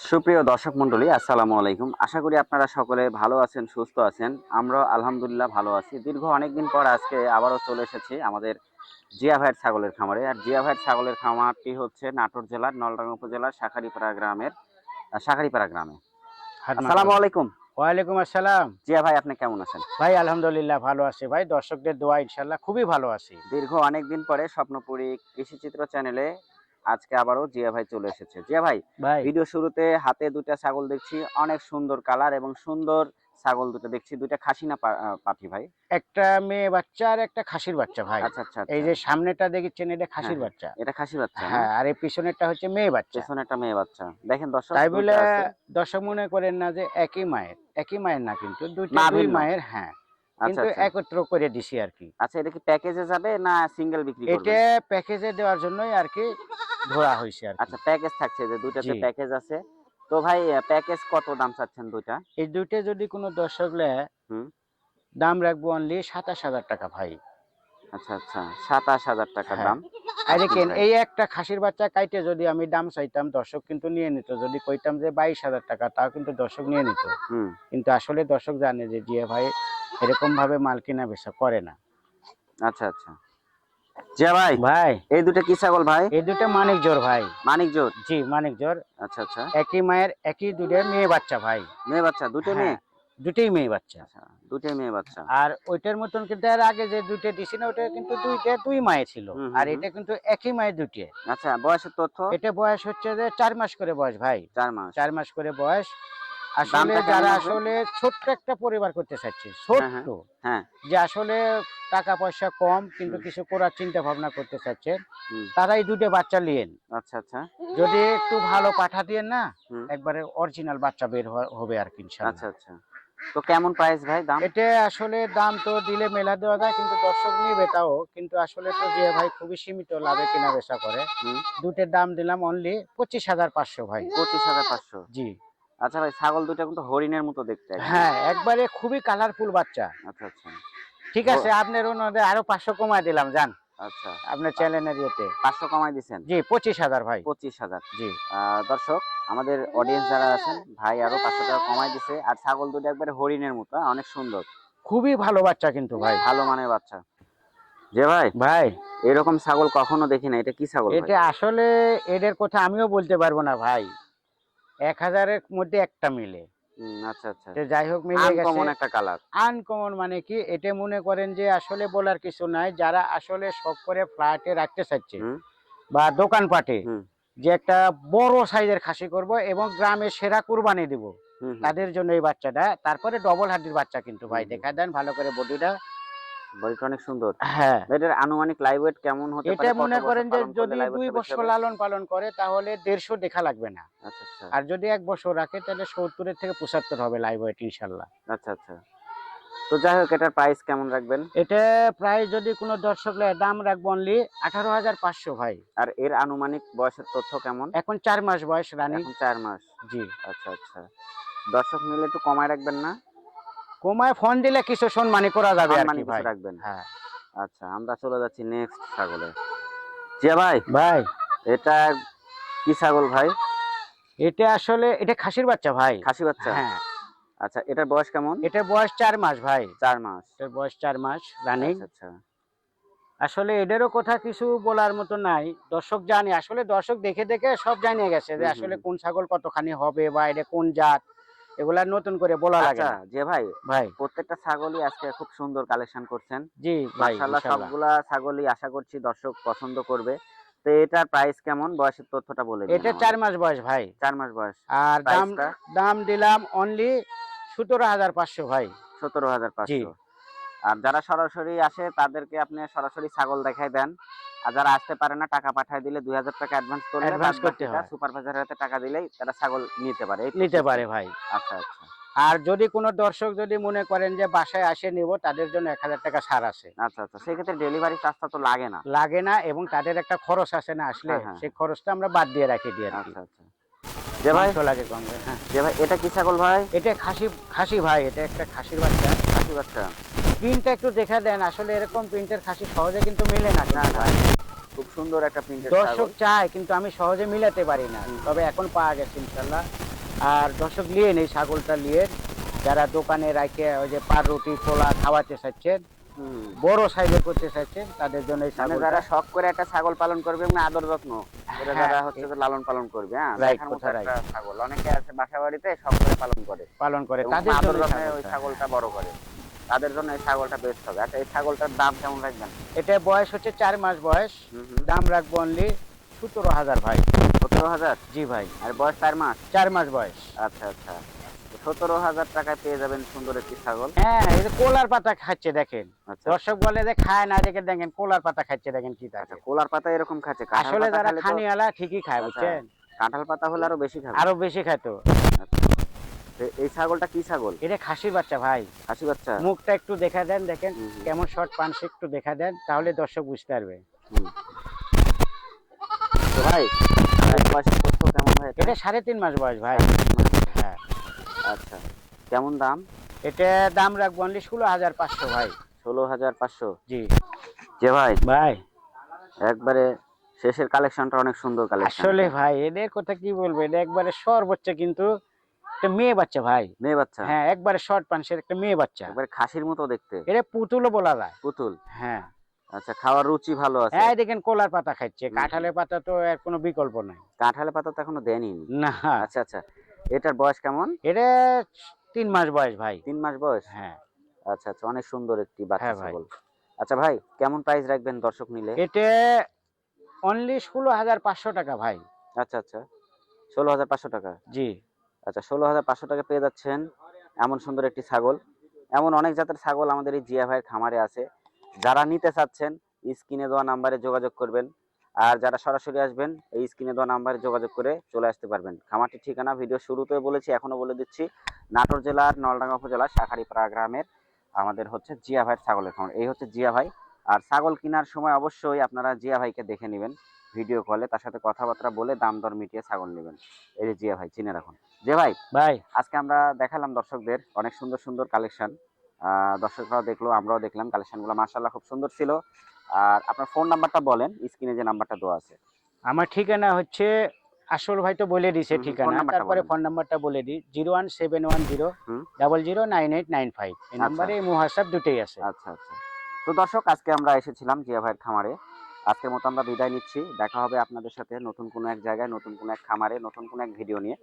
সুপ্রিয় দর্শক মণ্ডলী, আসসালামু আলাইকুম। আশা করি আপনারা সকলে ভালো আছেন, সুস্থ আছেন। আমরা আলহামদুলিল্লাহ ভালো আছি। দীর্ঘ অনেকদিন পর আজকে আবারও চলে এসেছি আমাদের জিয়া ভাইয়ের ছাগলের খামারে। আর জিয়া ভাইয়ের ছাগলের খামারটি হচ্ছে নাটোর জেলার নলডাঙ্গা উপজেলার শাঁখারীপাড়া গ্রামে। আসসালামু আলাইকুম। ওয়ালাইকুম আসসালাম। জিয়া ভাই, আপনি কেমন আছেন? ভাই আলহামদুলিল্লাহ ভালো আছি ভাই, দর্শকদের দোয়া ইনশাআল্লাহ খুবই ভালো আছি। দীর্ঘ অনেকদিন পরে স্বপ্নপুরী কৃষিচিত্র চ্যানেলে আজকে আবারও জিয়া ভাই চলে এসেছে। জিয়া ভাই, ভাই ভিডিও শুরুতে হাতে দুটা ছাগল দেখছি, অনেক সুন্দর কালার এবং সুন্দর ছাগল দুটো দেখছি। দুইটা খাসি না পাঠি ভাই? একটা মেয়ে বাচ্চা আর একটা খাসির বাচ্চা ভাই। আচ্ছা আচ্ছা এই আচ্ছা। যে সামনেটা দেখছেন এটা হ্যাঁ, খাসির হ্যাঁ, বাচ্চা। এটা খাসি বাচ্চা না? হ্যাঁ, আর এই পিছনেরটা হচ্ছে মেয়ে বাচ্চা। পেছনে একটা মেয়ে বাচ্চা। দেখেন দর্শক, তাই বলে দুইটা আছে। দর্শক মনে করেন না যে একই মায়ের না, কিন্তু দুই না, ভিন্ন। মায়ের, হ্যাঁ, আচ্ছা কিন্তু আচ্ছা একত্র করে দিছি আর কি। আচ্ছা। এটা কি প্যাকেজে যাবে না সিঙ্গেল বিক্রি এটা করবেন? প্যাকেজে দেওয়ার জন্যই আর কি ধরা হয়েছে আর কি। আচ্ছা, প্যাকেজ থাকছে, যে দুইটাতে জি। প্যাকেজ আছে। তো ভাই, প্যাকেজ কত দাম চাচ্ছেন দুইটা? এই দুইটা যদি কোনো দর্শক নেয়, হুম। দাম রাখবো অনলি 27,000 টাকা ভাই। আচ্ছা আচ্ছা, 27,000 টাকা হ্যাঁ। দাম। আর আজকে দেখেন ভাই। এই একটা খাসির বাচ্চা কাইটে যদি আমি দাম চাইতাম, দর্শক কিন্তু নিয়ে নিত। যদি কইতাম যে 22,000 টাকা, তাও কিন্তু দর্শক নিয়ে নিত। হুম। কিন্তু আসলে দর্শক জানে যে জিয়া ভাই এরকম ভাবে মাল কিনা বেচা করে না। আচ্ছা আচ্ছা। জিয়া ভাই, ভাই এই দুটো কি ছাগল ভাই? এই দুটো মানিক জোর ভাই। মানিক জোর? জি, মানিক জোর। আচ্ছা আচ্ছা। একই মায়ের একই দুটো মেয়ে বাচ্চা ভাই। মেয়ে বাচ্চা? দুটো মেয়ে? হ্যাঁ, দুটোই মেয়ে বাচ্চা। আচ্ছা, দুটোই মেয়ে বাচ্চা। আর ওইটার মতন কিন্তু এর আগে যে দুইটা দিছি না, ওটা কিন্তু দুই মায়ে ছিল। হুম, হুম, আর হুম। এটা কিন্তু একই মায়ের দুটো। আচ্ছা, বয়সের তথ্য? এটা বয়স হচ্ছে যে 4 মাস করে বয়স ভাই। 4 মাস। 4 মাস করে বয়স। আসলে দামটা কেমন যারা আসবে? আসলে ছোট্ট একটা পরিবার করতে চাচ্ছে, হ্যাঁ, হ্যাঁ, ছোট্ট, হ্যাঁ। যে আসলে টাকা পয়সা কম কিন্তু হুম, কিছু করার চিন্তা ভাবনা করতে চাচ্ছে, হুম। তারাই দুটো বাচ্চা লিয়েন। আচ্ছা আচ্ছা। যদি একটু ভালো পাঠা দিয়েন না, হুম। একবারে অরিজিনাল বাচ্চা বের হবে আর কি আচ্ছা ইনশাআল্লাহ। আচ্ছা। তো কেমন প্রাইস ভাই, দাম? এটা আসলে দাম তো দিলে মেলা দেওয়া যায়, কিন্তু দর্শক নিবে তাও, কিন্তু আসলে তো যে ভাই খুবই সীমিত লাভে কেনা বেচা করে। হুম। দুটোর দাম দিলাম অনলি 25,500 ভাই। 25,500? জি। আচ্ছা ভাই, ছাগল দুটো কিন্তু হরিণের মতো দেখতে একদম। হ্যাঁ, একবারে খুবই কালারফুল বাচ্চা। আচ্ছা আচ্ছা। ঠিক আছে, আপনার ওনাদের আরো 500 কমায় দিলাম, যান আচ্ছা। আপনার চ্যানেলের ইয়েতে। 500 কমাই দিছেন? জি, 25,000 ভাই। 25,000। জি। দর্শক, আমাদের অডিয়েন্স যারা আছেন, ভাই আরো 500 টাকা কমাই দিছে। আর ছাগল দুটো একবারে হরিণের মতো, অনেক সুন্দর, খুবই ভালো বাচ্চা কিন্তু ভাই। ভালো মানের বাচ্চা। যে ভাই, ভাই এরকম ছাগল কখনো দেখি না। এটা কি ছাগল ভাই? এটা আসলে এদের কথা আমিও বলতে পারবো না ভাই। 1000-এর মধ্যে একটা মিলে। আচ্ছা আচ্ছা। তো যাই হোক, মিলে গেছে। আনকমন একটা কালার। আনকমন মানে কি, এটা মনে করেন যে আসলে বলার কিছু নাই। যারা আসলে শখ করে ফ্ল্যাটে রাখতে চাচ্ছে হুম, বা দোকানপাটে, হুম, যে একটা বড় সাইজের খাসি করব এবং গ্রামে সেরা কুরবানি দিব, হুম, হুম। তাদের জন্য এই বাচ্চাটা। তারপরে ডবল হাড্ডির বাচ্চা কিন্তু ভাই, হুম, দেখা দেন ভালো করে বডিটা। বডিটা অনেক সুন্দর। হ্যাঁ, এটার আনুমানিক লাইভ ওয়েট কেমন হতে পারে? এটা কত মনে বছর করেন যে পালন করলে যদি লাইভ 2 ওয়েটটা বেশি বছর হবে? লালন পালন করে তাহলে 150 দেখা লাগবে না। আচ্ছা আচ্ছা। আর যদি 1 বছর রাখে তাহলে 70 থেকে 75 হবে লাইভ ওয়েট ইনশাআল্লাহ। আচ্ছা আচ্ছা। তো যাই হোক, এটার প্রাইস কেমন রাখবেন? এটা প্রায় যদি কোনো দর্শক নেয়, দাম রাখবো অনলি 18,500 ভাই। আর এর আনুমানিক বয়সের তথ্য কেমন? এখন 4 মাস বয়স রানিং। এখন 4 মাস। জি। আচ্ছা আচ্ছা। দর্শক নিলে একটু কমায় রাখবেন না? কমায় ফোন দিলে কিছু সম্মানী করা যাবে আর সম্মানী কি কিছু ভাই। রাখবেন। হ্যাঁ আচ্ছা, আমরা চলে যাচ্ছি নেক্সট ছাগলে। জিয়া ভাই, ভাই, এটা কি ছাগল ভাই? এটা আসলে এটা খাসির বাচ্চা ভাই। খাসি বাচ্চা? হ্যাঁ, আচ্ছা, এটার বয়স কেমন? এটা বয়স 4 মাস ভাই। 4 মাস। এটার বয়স 4 মাস রানিং। আচ্ছা আচ্ছা। আসলে এদেরও কথা কিছু বলার মতো নাই। দর্শক জানে, আসলে দর্শক দেখে দেখে সব জানিয়ে গেছে যে হুম, আসলে হুম। কোন ছাগল কতখানি হবে বা এটা কোন জাত, এগুলা নতুন করে বলা লাগে আচ্ছা, না যে ভাই, ভাই। প্রত্যেকটা ছাগলই আজকে খুব সুন্দর কালেকশন করছেন। জি ভাই, মাশাআল্লাহ, ইনশাআল্লাহ। সবগুলা ছাগলই আশা করছি দর্শক পছন্দ করবে। তো এটার প্রাইস কেমন? বয়সের তথ্যটা বলে দিন এটা 4 আমাদের। মাস বয়স ভাই। 4 মাস বয়স। আর দাম প্রাইসটা? দাম দিলাম অনলি 17,500 ভাই। 17,500। জি। আর যারা সরাসরি আসে তাদেরকে আপনি সরাসরি ছাগল দেখাই দেন। আর যারা আসতে পারে না, টাকা পাঠায় দিলে 2,000 টাকা অ্যাডভান্স করলে অ্যাডভান্স করতে বাদবাকিটা হয়। সুপারভাইজারের হাতে টাকা দিলেই তারা ছাগল নিতে পারে। এই তো নিতে পারে সিস্টেম? ভাই। আচ্ছা আচ্ছা। আর যদি কোনো দর্শক যদি মনে করেন যে বাসায় আসে নিব, তাদের জন্য 1000 টাকা ছাড় আছে। আচ্ছা আচ্ছা। সেক্ষেত্রে ডেলিভারি চার্জটা তো লাগে না? লাগে না, এবং তাদের একটা খরচ আছে না আসলে, হ্যাঁ, হ্যাঁ। সেই খরচটা আমরা বাদ দিয়ে রাখি দিই আর কি। আচ্ছা আচ্ছা। যে ভাই, মাংস লাগে কম। হ্যাঁ, যে ভাই, এটা কি ছাগল ভাই? এটা খাসি ভাই, এটা একটা খাসির বাচ্চা। খাসি বাচ্চা? প্রিন্টটা একটু দেখা দেন, আসলে এরকম প্রিন্টের খাসি সহজে কিন্তু মেলে না না কিন্তু না, ভাই। খুব সুন্দর একটা প্রিন্টেড দর্শক ছাগল। চায় কিন্তু আমি সহজে মিলাতে পারি না, হুম। তবে এখন পাওয়া গেছে ইনশাল্লাহ। আর দর্শক নিয়ে নেই ছাগলটা নিয়ে, যারা দোকানে রাখে ওই যে পাউরুটি পোলা খাওয়াতে চাচ্ছেন, হুম। বড় সাইজের করতে চাচ্ছেন, তাদের জন্য এই মানে ছাগলটা। যারা শখ করে একটা ছাগল পালন করবে এবং আদর যত্ন করে হ্যাঁ, যারা হচ্ছে যে লালন পালন করবে, হ্যাঁ, রাইট, দেখার মতো কথা একটা রাইট। ছাগল। অনেকে আছে বাসা বাড়িতে শখ করে পালন করে পালন করে এবং তাদের আদর জন্য যত্নে ওই ছাগলটা। ছাগলটা বড় করে, তাদের জন্য এই ছাগলটা বেস্ট হবে। আচ্ছা, এই ছাগলটার দাম কেমন রাখবেন? এটা বয়স হচ্ছে 4 মাস বয়স। হুম হুম। দাম রাখবো অনলি 17,000 ভাই। 17,000? জি ভাই, আর বয়স 4 মাস? 4 মাস বয়স। আচ্ছা আচ্ছা। 17,000 টাকায় পেয়ে যাবেন সুন্দর একটি ছাগল। হ্যাঁ, এই যে কোলার পাতা খাচ্ছে দেখেন। আচ্ছা দর্শক বলে যে খায় না, দেখে দেখেন কোলার পাতা খাচ্ছে দেখেন কি আচ্ছা, থাকে। কোলার পাতা এরকম খাচ্ছে, কাঁঠাল আসলে পাতা যারা খেলে তো খানিওয়ালা ঠিকই খায়, আচ্ছা, বুঝছেন? কাঁঠাল পাতা হলে আরো বেশি খাবে। আরো বেশি খায় তো। আচ্ছা, এই ছাগলটা কি ছাগল? এটা খাসির বাচ্চা ভাই। খাসি বাচ্চা? মুখটা একটু দেখা দেন, দেখেন হুম হুম কেমন শর্ট পানসে একটু দেখা দেন, তাহলে দর্শক বুঝতে পারবে। হুম। তো ভাই, বয়সের তথ্য কেমন ভাই এটা? এটা 3.5 মাস বয়স ভাই। হ্যাঁ, আচ্ছা, কেমন দাম? এটা দাম রাখবো অনলি 16,500 ভাই। 16,500? জি যে ভাই, ভাই, একবারে শেষের কালেকশনটা অনেক সুন্দর কালেকশন। আসলে ভাই এদের কথা কি বলবো, এটা একবারে সর্বোচ্চ কিন্তু একটা মেয়ে বাচ্চা ভাই। মেয়ে বাচ্চা? হ্যাঁ, একবারে শর্ট পানসের একটা মেয়ে বাচ্চা। একবারে খাসির মতো দেখতে। এটা পুতুলও বলা যায়। পুতুল? হ্যাঁ। আচ্ছা, খাওয়ার রুচি ভালো আছে? হ্যাঁ, দেখেন কলার পাতা খাচ্ছে, হুম, কাঁঠালের পাতা তো এর কোনো বিকল্প নাই। কাঁঠালের পাতা তো এখনো দেয়নি। না, আচ্ছা আচ্ছা, এটার বয়স কেমন? এটা 3 মাস বয়স ভাই। 3 মাস বয়স? হ্যাঁ, আচ্ছা আচ্ছা, অনেক সুন্দর একটি বাচ্চা হ্যাঁ ভাই। ছাগল। আচ্ছা ভাই, কেমন প্রাইস রাখবেন দর্শক নিলে? এটা অনলি 16,500 টাকা ভাই। আচ্ছা আচ্ছা, 16,500 টাকা? জি। আচ্ছা, 16,500 টাকা পেয়ে যাচ্ছেন এমন সুন্দর একটি ছাগল। এমন অনেক জাতের ছাগল আমাদের এই জিয়া ভাইয়ের খামারে আছে। যারা নিতে চাচ্ছেন স্ক্রিনে দেওয়া নাম্বারে যোগাযোগ করবেন। আর যারা সরাসরি আসবেন এই স্ক্রিনে দেওয়া নাম্বারে যোগাযোগ করে চলে আসতে পারবেন। খামারটির ঠিকানা ভিডিও শুরুতে বলেছি, এখনো বলে দিচ্ছি। নাটোর জেলার নলডাঙ্গা উপজেলার শাঁখারীপাড়া গ্রামের আমাদের হচ্ছে জিয়া ভাইয়ের ছাগলের খামার। এই হচ্ছে জিয়া ভাই। আর ছাগল কেনার সময় অবশ্যই আপনারা জিয়া ভাইকে দেখে নেবেন ভিডিও কলে, তার সাথে কথাবার্তা বলে দাম দর মিটিয়ে ছাগল নেবেন। এই যে জিয়া ভাই, চিনে রাখুন। যে ভাই, ভাই, আজকে আমরা দেখালাম দর্শকদের অনেক সুন্দর সুন্দর কালেকশন। দর্শকরাও দেখলো, আমরাও দেখলাম, কালেকশনগুলো মাশাআল্লাহ খুব সুন্দর ছিল। আর আপনার ফোন নাম্বারটা বলেন, স্ক্রিনে যে নাম্বারটা দেওয়া আছে। আমার ঠিকানা হচ্ছে, আসল ভাই তো বলে দিছে হুম হুম, ফোন ঠিকানা, নাম্বারটা তারপরে বলেন। ফোন নাম্বারটা বলে দিই, 01710 হুম। 009895। এই আচ্ছা নাম্বারে ইমো হোয়াটসঅ্যাপ দুটোই আছে। আচ্ছা আচ্ছা। তো দর্শক, আজকে আমরা এসেছিলাম জিয়া ভাইয়ের খামারে। আজকের মতো আমরা বিদায় নিচ্ছি। দেখা হবে আপনাদের সাথে নতুন কোনো এক জায়গায়, নতুন কোনো এক খামারে, নতুন কোনো এক ভিডিও নিয়ে।